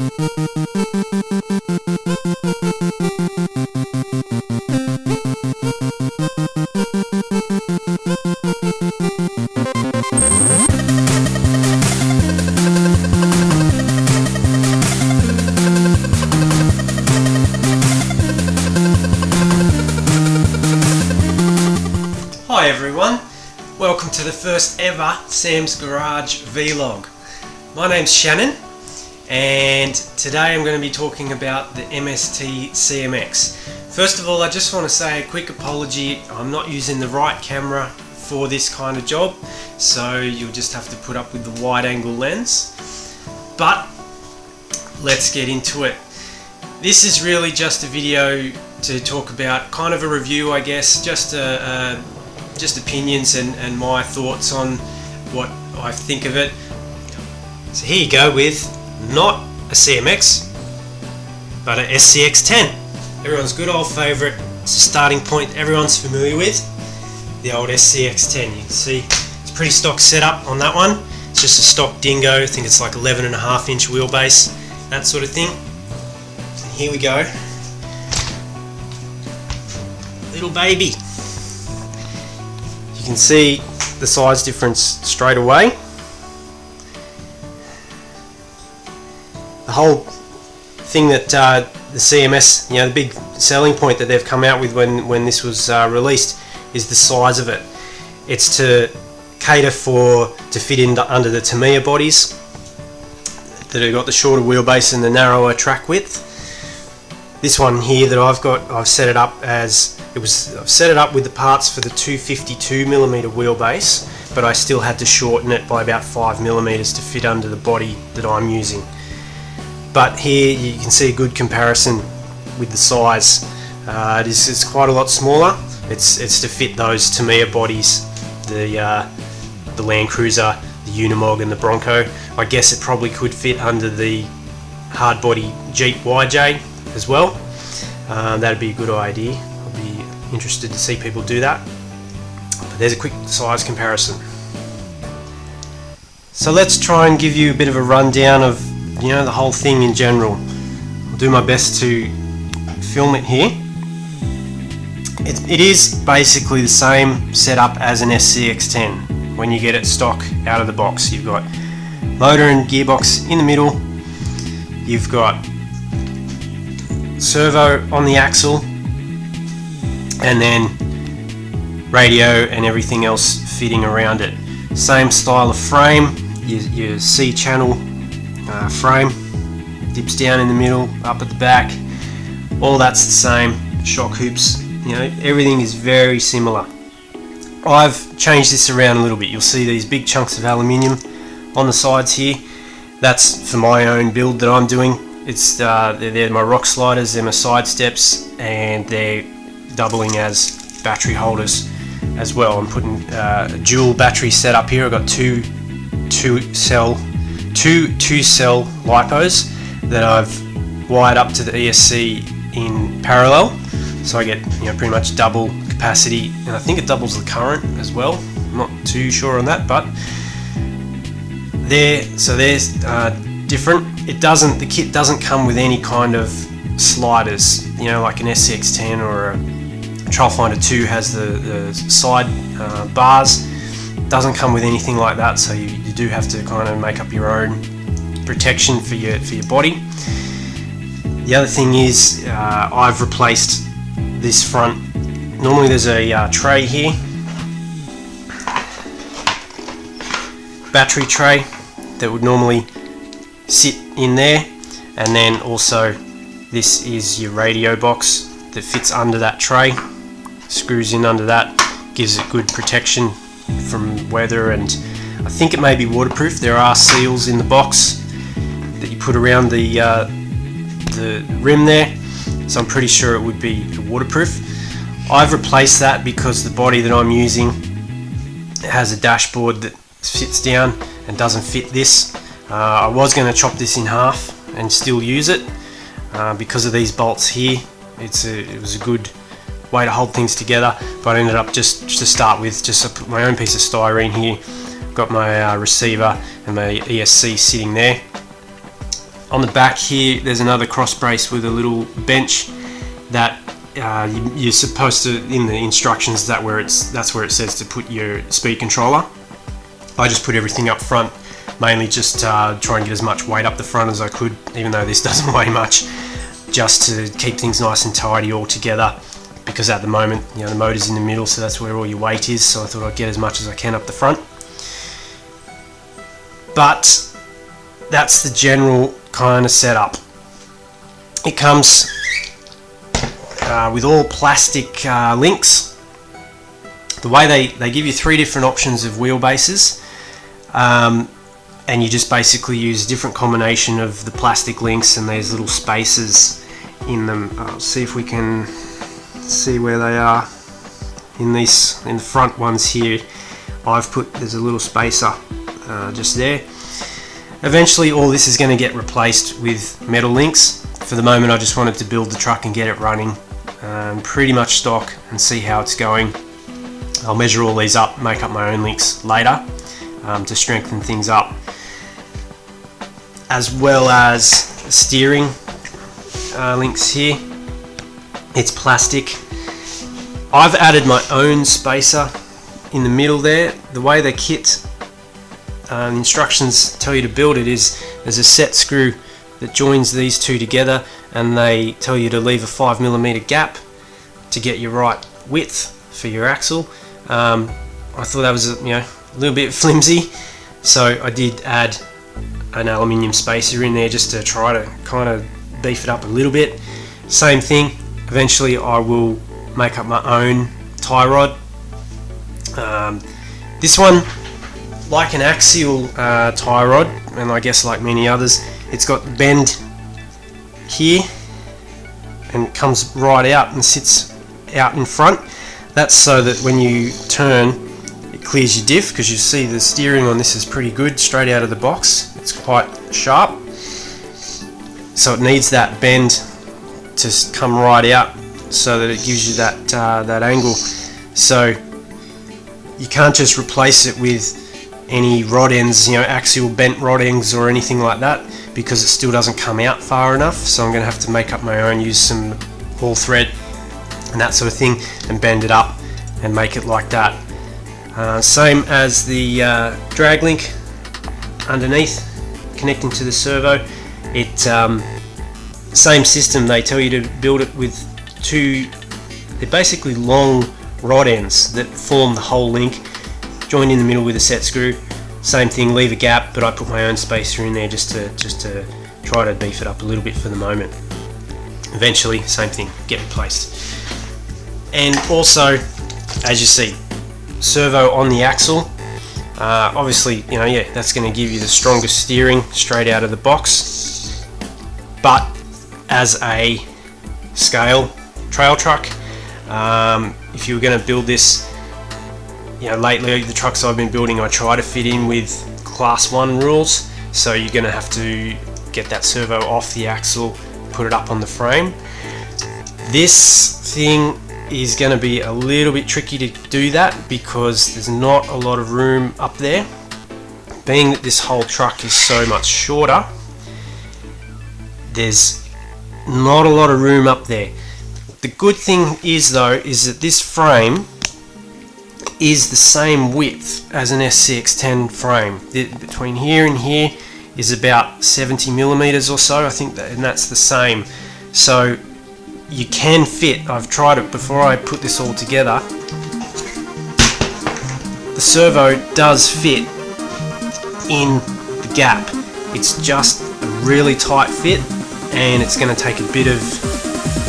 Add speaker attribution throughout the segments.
Speaker 1: Hi everyone, welcome to the first ever Sam's Garage vlog. My name's Shannon and today I'm going to be talking about the MST CMX. First of all, I just want to say a quick apology. I'm not using the right camera for this kind of job, so you'll just have to put up with the wide angle lens. But let's get into it. This is really just a video to talk about, kind of a review, I guess, just opinions and my thoughts on what I think of it. So here you go with not a CMX but a SCX10, everyone's good old favourite. It's a starting point everyone's familiar with, the old SCX10. You can see it's a pretty stock setup on that one. It's just a stock dingo. I think it's like 11.5-inch wheelbase, that sort of thing. And here we go, little baby. You can see the size difference straight away. The whole thing that the CMS, the big selling point that they've come out with when this was released is the size of it. It's to cater to fit in under the Tamiya bodies that have got the shorter wheelbase and the narrower track width. This one here that I've set it up as, I've set it up with the parts for the 252mm wheelbase, but I still had to shorten it by about 5mm to fit under the body that I'm using. But here you can see a good comparison with the size. It's quite a lot smaller. It's to fit those Tamiya bodies, the Land Cruiser, the Unimog and the Bronco. I guess it probably could fit under the hard body Jeep YJ as well. That'd be a good idea. I'll be interested to see people do that. But there's a quick size comparison. So let's try and give you a bit of a rundown of the whole thing in general. I'll do my best to film it here. It is basically the same setup as an SCX10 when you get it stock out of the box. You've got motor and gearbox in the middle. You've got servo on the axle, and then radio and everything else fitting around it. Same style of frame, your C channel frame, dips down in the middle, up at the back, all that's the same. Shock hoops, everything is very similar. I've changed this around a little bit. You'll see these big chunks of aluminium on the sides here. That's for my own build that I'm doing. They're my rock sliders, they're my side steps, and they're doubling as battery holders as well. I'm putting a dual battery setup here. I've got two cell lipos that I've wired up to the ESC in parallel, so I get pretty much double capacity, and I think it doubles the current as well. I'm not too sure on that, but they're different. The kit doesn't come with any kind of sliders, like an SCX10 or a Trailfinder 2 has the side bars. It doesn't come with anything like that, so you do have to kind of make up your own protection for your body. The other thing is I've replaced this front. Normally there's a tray here, battery tray that would normally sit in there, and then also this is your radio box that fits under that tray, screws in under that, gives it good protection from weather, and I think it may be waterproof. There are seals in the box that you put around the rim there, so I'm pretty sure it would be waterproof. I've replaced that because the body that I'm using has a dashboard that sits down and doesn't fit this. I was going to chop this in half and still use it because of these bolts here. It was a good way to hold things together, but I ended up just to start with, just put my own piece of styrene here. Got my receiver and my ESC sitting there. On the back here, there's another cross brace with a little bench that you're supposed to, in the instructions, that's where it says to put your speed controller. I just put everything up front, mainly just try and get as much weight up the front as I could, even though this doesn't weigh much, just to keep things nice and tidy all together, because at the moment, you know, the motor's in the middle, so that's where all your weight is, so I thought I'd get as much as I can up the front. But that's the general kind of setup. It comes with all plastic links. The way they give you 3 different options of wheelbases, and you just basically use a different combination of the plastic links, and there's little spaces in them. I'll see if we can see where they are in the front ones here. There's a little spacer just there. Eventually all this is going to get replaced with metal links. For the moment I just wanted to build the truck and get it running pretty much stock and see how it's going. I'll measure all these up, make up my own links later to strengthen things up, as well as steering links here. It's plastic. I've added my own spacer in the middle there. The way the kit instructions tell you to build it is there's a set screw that joins these two together, and they tell you to leave a 5mm gap to get your right width for your axle. I thought that was a little bit flimsy, so I did add an aluminium spacer in there just to try to kind of beef it up a little bit. Same thing, eventually I will make up my own tie rod. This one, like an axial tie rod, and I guess like many others, it's got the bend here and comes right out and sits out in front. That's so that when you turn, it clears your diff, because you see the steering on this is pretty good straight out of the box. It's quite sharp, so it needs that bend to come right out so that it gives you that angle. So you can't just replace it with any rod ends, axial bent rod ends or anything like that, because it still doesn't come out far enough. So I'm going to have to make up my own, use some ball thread and that sort of thing, and bend it up and make it like that. Same as the drag link underneath connecting to the servo. Same system. They tell you to build it with they're basically long rod ends that form the whole link, joined in the middle with a set screw. Same thing, leave a gap, but I put my own spacer in there just to try to beef it up a little bit for the moment. Eventually, same thing, get replaced. And also, as you see, servo on the axle. Obviously, that's going to give you the strongest steering straight out of the box. But as a scale trail truck, if you were going to build this, lately the trucks I've been building, I try to fit in with class 1 rules, so you're going to have to get that servo off the axle, put it up on the frame. This thing is going to be a little bit tricky to do that, because there's not a lot of room up there, being that this whole truck is so much shorter. There's not a lot of room up there. The good thing is though, is that this frame is the same width as an SCX10 frame. Between here and here is about 70mm or so, I think, and that's the same. So you can fit, I've tried it before I put this all together, the servo does fit in the gap. It's just a really tight fit, and it's going to take a bit of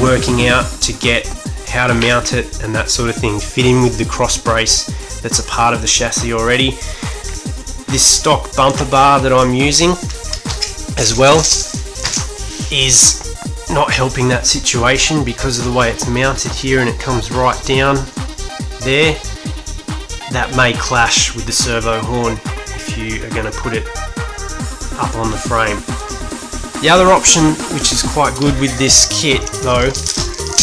Speaker 1: working out to get how to mount it and that sort of thing, fit in with the cross brace that's a part of the chassis already. This stock bumper bar that I'm using as well is not helping that situation because of the way it's mounted here, and it comes right down there. That may clash with the servo horn if you are going to put it up on the frame. The other option, which is quite good with this kit though,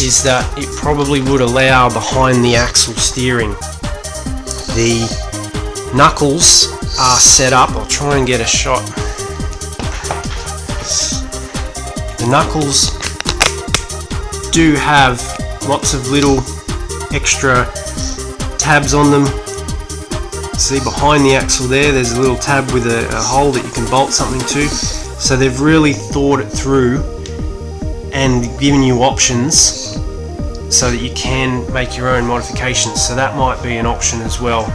Speaker 1: is that it probably would allow behind the axle steering. The knuckles are set up, I'll try and get a shot The knuckles do have lots of little extra tabs on them. See behind the axle there's a little tab with a hole that you can bolt something to. So they've really thought it through and given you options so that you can make your own modifications. So that might be an option as well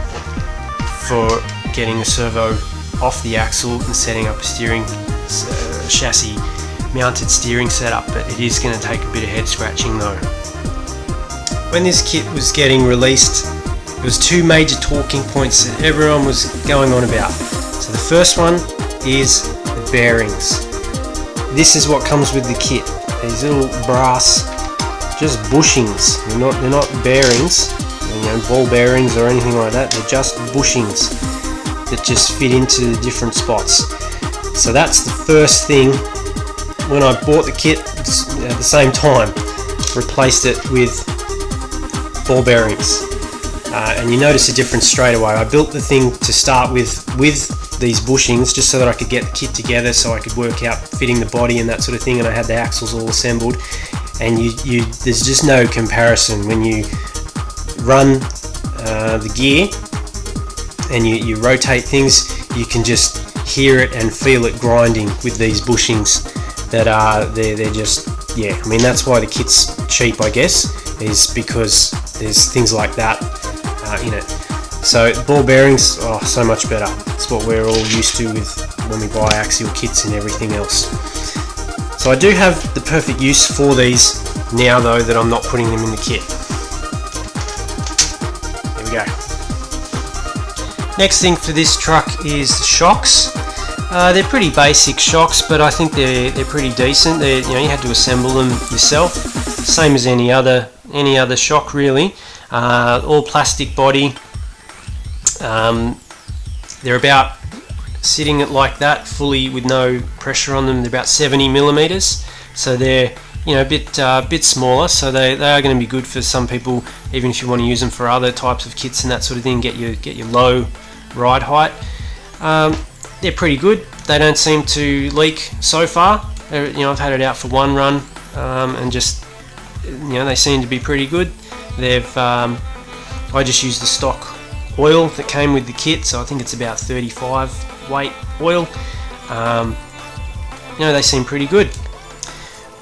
Speaker 1: for getting a servo off the axle and setting up a steering chassis mounted steering setup, but it is going to take a bit of head scratching though. When this kit was getting released, there was two major talking points that everyone was going on about. So the first one is the bearings. This is what comes with the kit. These little brass, just bushings. They're not bearings, ball bearings or anything like that. They're just bushings that just fit into the different spots. So that's the first thing. When I bought the kit at the same time, replaced it with ball bearings. And you notice a difference straight away. I built the thing to start with these bushings just so that I could get the kit together, so I could work out fitting the body and that sort of thing, and I had the axles all assembled. And there's just no comparison when you run the gear and you rotate things. You can just hear it and feel it grinding with these bushings that are they're just, yeah, I mean that's why the kit's cheap, I guess, is because there's things like that in it. So ball bearings, oh, so much better. It's what we're all used to with when we buy axial kits and everything else. So I do have the perfect use for these now though that I'm not putting them in the kit. There we go. Next thing for this truck is the shocks. They're pretty basic shocks, but I think they're pretty decent. You had to assemble them yourself, same as any other shock really. All plastic body. They're about sitting it like that, fully with no pressure on them. They're about 70 millimeters, so they're a bit smaller. So they are going to be good for some people, even if you want to use them for other types of kits and that sort of thing. Get your low ride height. They're pretty good. They don't seem to leak so far. I've had it out for one run, and just they seem to be pretty good. I just used the stock oil that came with the kit, so I think it's about 35 weight oil. They seem pretty good.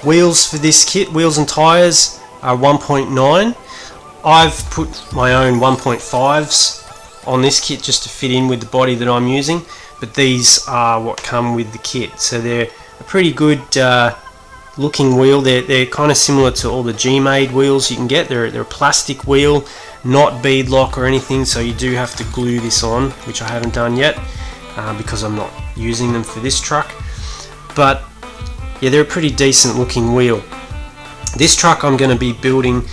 Speaker 1: Wheels for this kit, wheels and tires are 1.9. I've put my own 1.5s on this kit just to fit in with the body that I'm using, but these are what come with the kit, so they're a pretty good looking wheel. They're kind of similar to all the G-made wheels you can get. They're a plastic wheel, not beadlock or anything, so you do have to glue this on, which I haven't done yet because I'm not using them for this truck. But yeah, they're a pretty decent looking wheel. This truck I'm going to be building,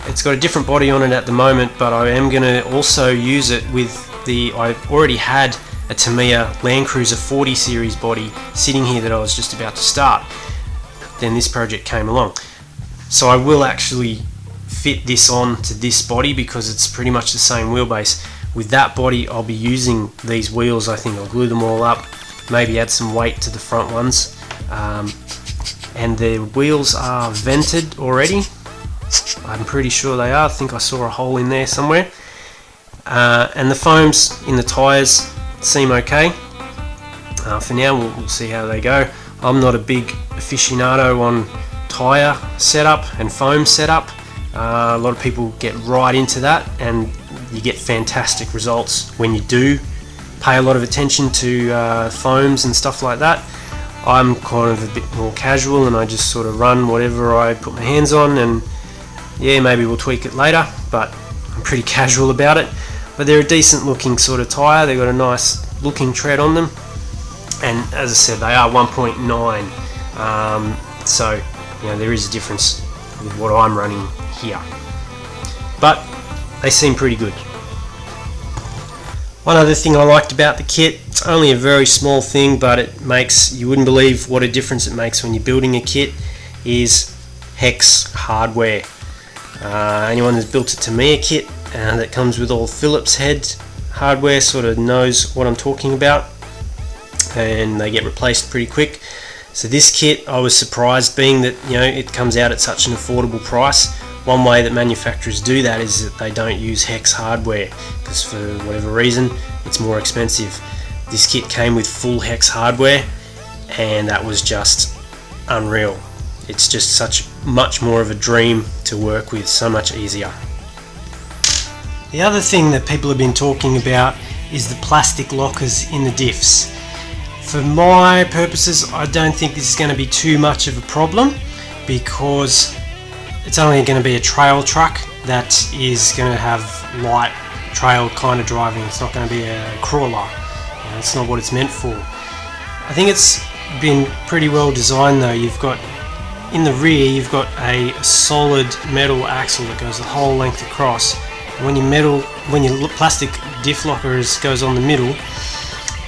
Speaker 1: it's got a different body on it at the moment, but I am going to also use it with I already had a Tamiya Land Cruiser 40 series body sitting here that I was just about to start. Then this project came along, so I will actually fit this on to this body because it's pretty much the same wheelbase. With that body I'll be using these wheels. I think I'll glue them all up, maybe add some weight to the front ones, and the wheels are vented already. I'm pretty sure they are. I think I saw a hole in there somewhere, and the foams in the tyres seem okay. For now we'll see how they go. I'm not a big aficionado on tyre setup and foam setup. A lot of people get right into that, and you get fantastic results when you do pay a lot of attention to foams and stuff like that. I'm kind of a bit more casual, and I just sort of run whatever I put my hands on, and yeah, maybe we'll tweak it later, but I'm pretty casual about it. But they're a decent looking sort of tyre. They've got a nice looking tread on them, and as I said, they are 1.9, so there is a difference with what I'm running here, but they seem pretty good. One other thing I liked about the kit, it's only a very small thing, but you wouldn't believe what a difference it makes when you're building a kit, is Hex Hardware. Anyone that's built a Tamiya kit that comes with all Phillips head hardware sort of knows what I'm talking about, and they get replaced pretty quick. So this kit, I was surprised, being that it comes out at such an affordable price. One way that manufacturers do that is that they don't use Hex Hardware, because for whatever reason it's more expensive. This kit came with full Hex Hardware, and that was just unreal. It's just such much more of a dream to work with, so much easier. The other thing that people have been talking about is the plastic lockers in the diffs. For my purposes, I don't think this is going to be too much of a problem, because it's only going to be a trail truck that is going to have light trail kind of driving. It's not going to be a crawler. That's not what it's meant for. I think it's been pretty well designed though. You've got, in the rear, you've got a solid metal axle that goes the whole length across. And when your plastic diff locker goes on the middle,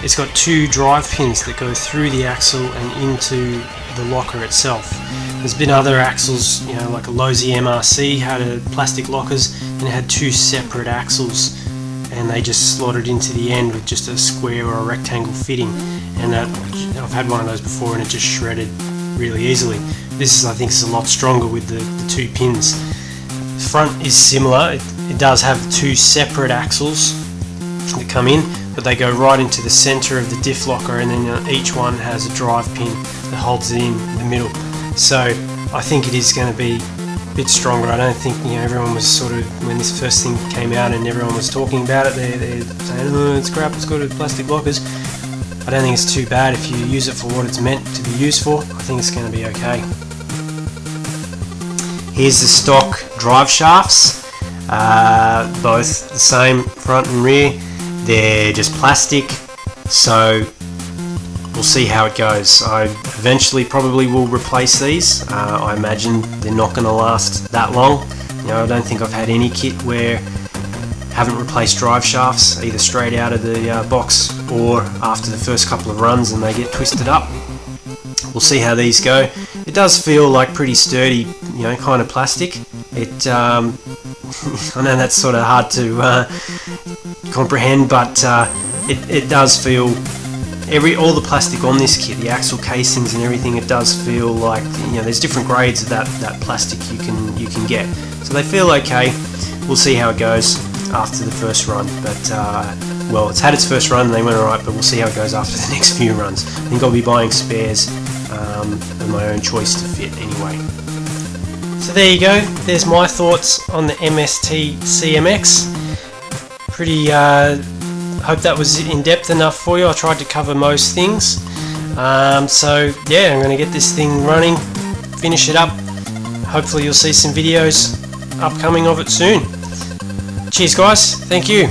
Speaker 1: it's got two drive pins that go through the axle and into the locker itself. There's been other axles, like a Losi MRC had plastic lockers, and it had two separate axles, and they just slotted into the end with just a square or a rectangle fitting. And I've had one of those before, and it just shredded really easily. This, I think, is a lot stronger with the two pins. The front is similar. It does have two separate axles that come in, but they go right into the center of the diff locker, and then each one has a drive pin that holds it in the middle. So I think it is going to be a bit stronger. I don't think everyone was sort of, when this first thing came out and everyone was talking about it, they're saying, oh, it's crap, it's got plastic lockers. I don't think it's too bad if you use it for what it's meant to be used for. I think it's going to be okay. Here's the stock drive shafts, both the same front and rear. They're just plastic, so we'll see how it goes. I eventually probably will replace these. I imagine they're not going to last that long. I don't think I've had any kit where I haven't replaced drive shafts, either straight out of the box or after the first couple of runs and they get twisted up. We'll see how these go. It does feel like pretty sturdy, kind of plastic. I know that's sort of hard to comprehend, but it does feel, all the plastic on this kit, the axle casings and everything, it does feel like, there's different grades of that plastic you can get. So they feel okay. We'll see how it goes after the first run, but well, it's had its first run and they went alright, but we'll see how it goes after the next few runs. I think I'll be buying spares of my own choice to fit anyway. So there you go, there's my thoughts on the MST CMX. Pretty, hope that was in-depth enough for you. I tried to cover most things. So yeah, I'm going to get this thing running, finish it up. Hopefully you'll see some videos upcoming of it soon. Cheers guys, thank you.